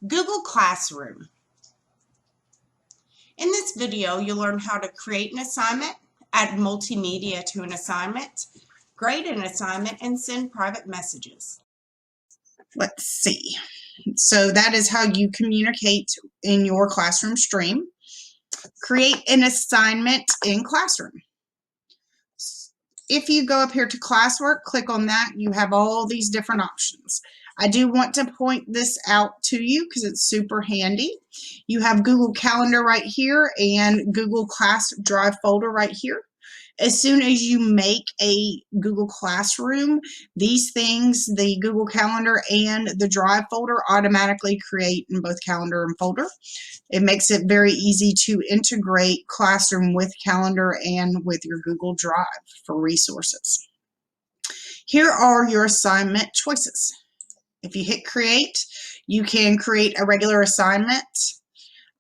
Google Classroom. In this video, you'll learn how to create an assignment, add multimedia to an assignment, grade an assignment, and send private messages. Let's see. So that is how you communicate in your classroom stream. Create an assignment in Classroom. If you go up here to classwork, click on that, you have all these different options. I do want to point this out to you because it's super handy. You have Google Calendar right here and Google Class Drive folder right here. As soon as you make a Google Classroom, these things, the Google Calendar and the Drive folder, automatically create in both Calendar and folder. It makes it very easy to integrate Classroom with Calendar and with your Google Drive for resources. Here are your assignment choices. If you hit create, you can create a regular assignment.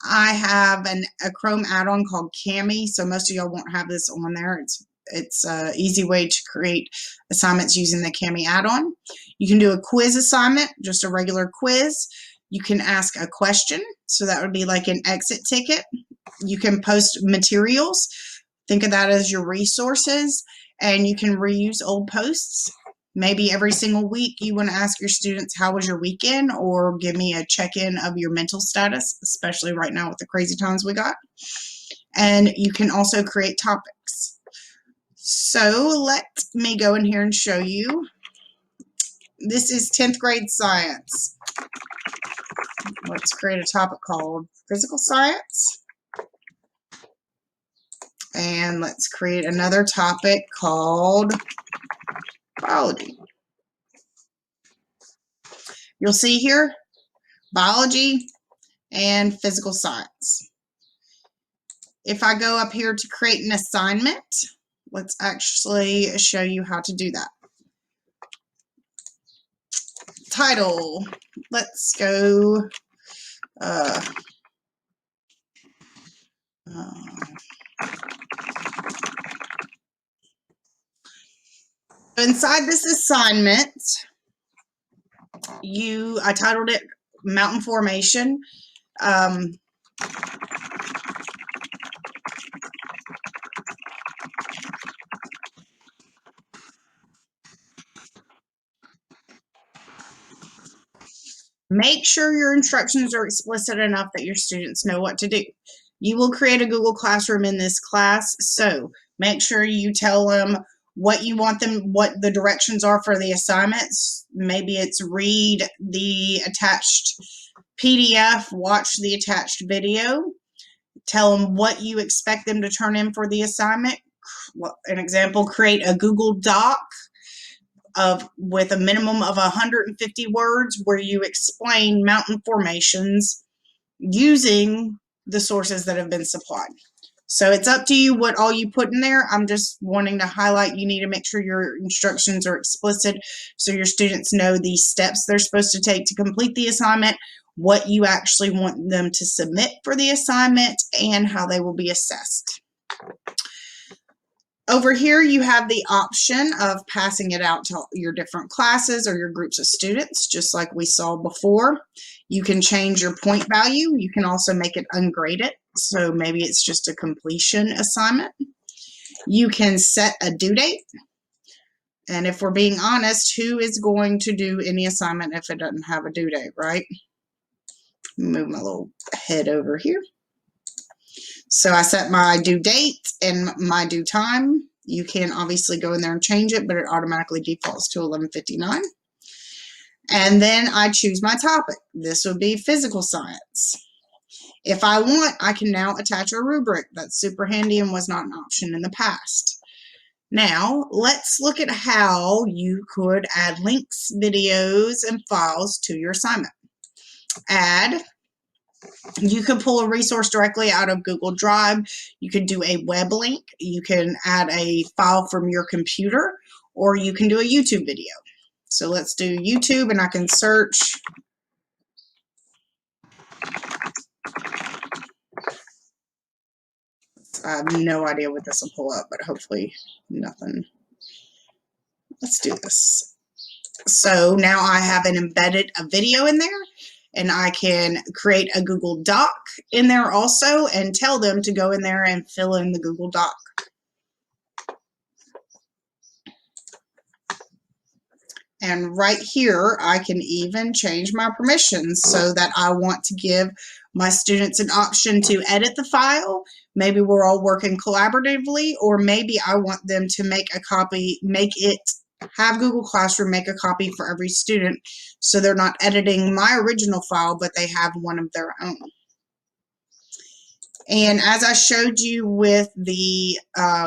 I have a Chrome add-on called Cami, so most of y'all won't have this on there. It's an easy way to create assignments using the Cami add-on. You can do a quiz assignment, just a regular quiz. You can ask a question, so that would be like an exit ticket. You can post materials. Think of that as your resources, and you can reuse old posts. Maybe every single week you want to ask your students, how was your weekend? Or give me a check-in of your mental status, especially right now with the crazy times we got. And you can also create topics. So let me go in here and show you. This is 10th grade science. Let's create a topic called physical science. And let's create another topic called biology. You'll see here biology and physical science. If I go up here to create an assignment, let's actually show you how to do that. Title, let's go inside this assignment, I titled it Mountain Formation. Make sure your instructions are explicit enough that your students know what to do. You will create a Google Classroom in this class, so make sure you tell them what you want them, what the directions are for the assignments. Maybe it's read the attached PDF, watch the attached video. Tell them what you expect them to turn in for the assignment. An example, create a Google Doc with a minimum of 150 words where you explain mountain formations using the sources that have been supplied. So it's up to you what all you put in there. I'm just wanting to highlight you need to make sure your instructions are explicit so your students know the steps they're supposed to take to complete the assignment, what you actually want them to submit for the assignment, and how they will be assessed. Over here, you have the option of passing it out to your different classes or your groups of students, just like we saw before. You can change your point value. You can also make it ungraded, so maybe it's just a completion assignment. You can set a due date. And if we're being honest, who is going to do any assignment if it doesn't have a due date, right? Move my little head over here. So I set my due date and my due time. You can obviously go in there and change it, but it automatically defaults to 11:59. And then I choose my topic. This would be physical science. If I want, I can now attach a rubric. That's super handy and was not an option in the past. Now, let's look at how you could add links, videos, and files to your assignment. Add. You can pull a resource directly out of Google Drive. You can do a web link. You can add a file from your computer, or you can do a YouTube video. So let's do YouTube, and I can search. I have no idea what this will pull up, but hopefully nothing. Let's do this. So now I have a video in there. And I can create a Google Doc in there also and tell them to go in there and fill in the Google Doc. And right here, I can even change my permissions so that I want to give my students an option to edit the file. Maybe we're all working collaboratively, or maybe I want them to make a copy, have Google Classroom make a copy for every student so they're not editing my original file, but they have one of their own. And as I showed you with the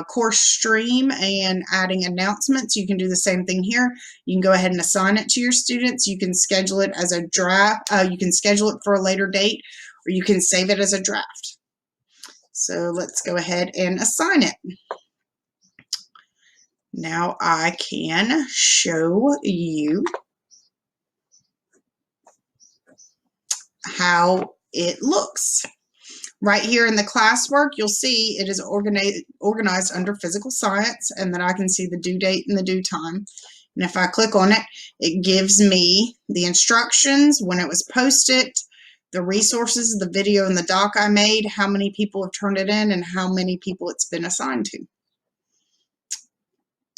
course stream and adding announcements, you can do the same thing here. You can go ahead and assign it to your students. You can schedule it as a draft. You can schedule it for a later date, or you can save it as a draft. So let's go ahead and assign it. Now I can show you how it looks. Right here in the classwork, you'll see it is organized under physical science, and then I can see the due date and the due time. And if I click on it, it gives me the instructions, when it was posted, the resources, the video and the doc I made, how many people have turned it in, and how many people it's been assigned to.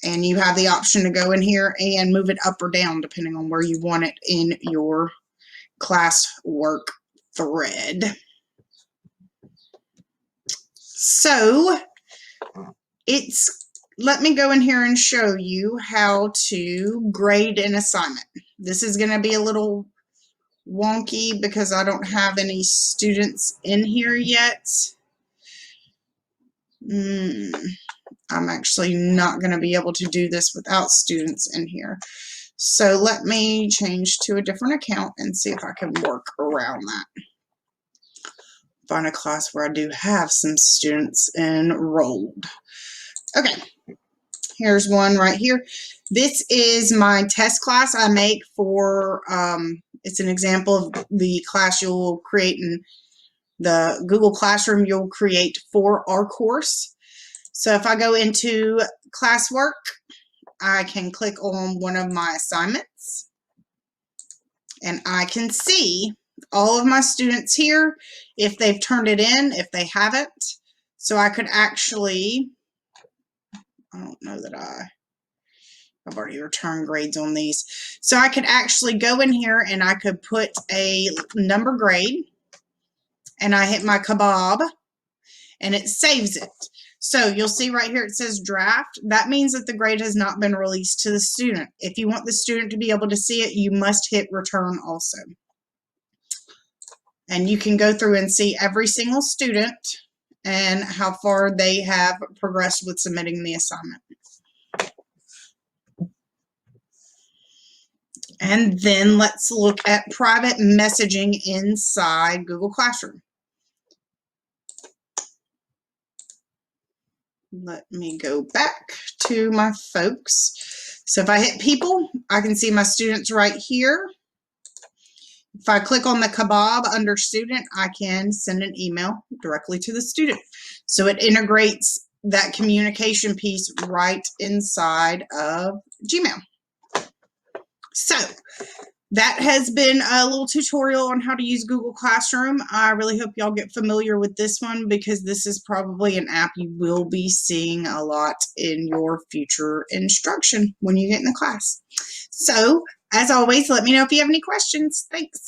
And you have the option to go in here and move it up or down depending on where you want it in your classwork thread. So let me go in here and show you how to grade an assignment. This is going to be a little wonky because I don't have any students in here yet. I'm actually not going to be able to do this without students in here. So let me change to a different account and see if I can work around that. Find a class where I do have some students enrolled. Okay, here's one right here. This is my test class I make for, it's an example of the class you'll create in the Google Classroom you'll create for our course. So if I go into classwork, I can click on one of my assignments and I can see all of my students here, if they've turned it in, if they haven't. So I could actually, I don't know that I've already returned grades on these. So I could actually go in here and I could put a number grade and I hit my kebab and it saves it. So you'll see right here it says draft. That means that the grade has not been released to the student. If you want the student to be able to see it, you must hit return also. And you can go through and see every single student and how far they have progressed with submitting the assignment. And then let's look at private messaging inside Google Classroom. Let me go back to my folks. So if I hit people, I can see my students right here. If I click on the kebab under student, I can send an email directly to the student. So it integrates that communication piece right inside of Gmail. So that has been a little tutorial on how to use Google Classroom. I really hope y'all get familiar with this one because this is probably an app you will be seeing a lot in your future instruction when you get in the class. So as always, let me know if you have any questions. Thanks.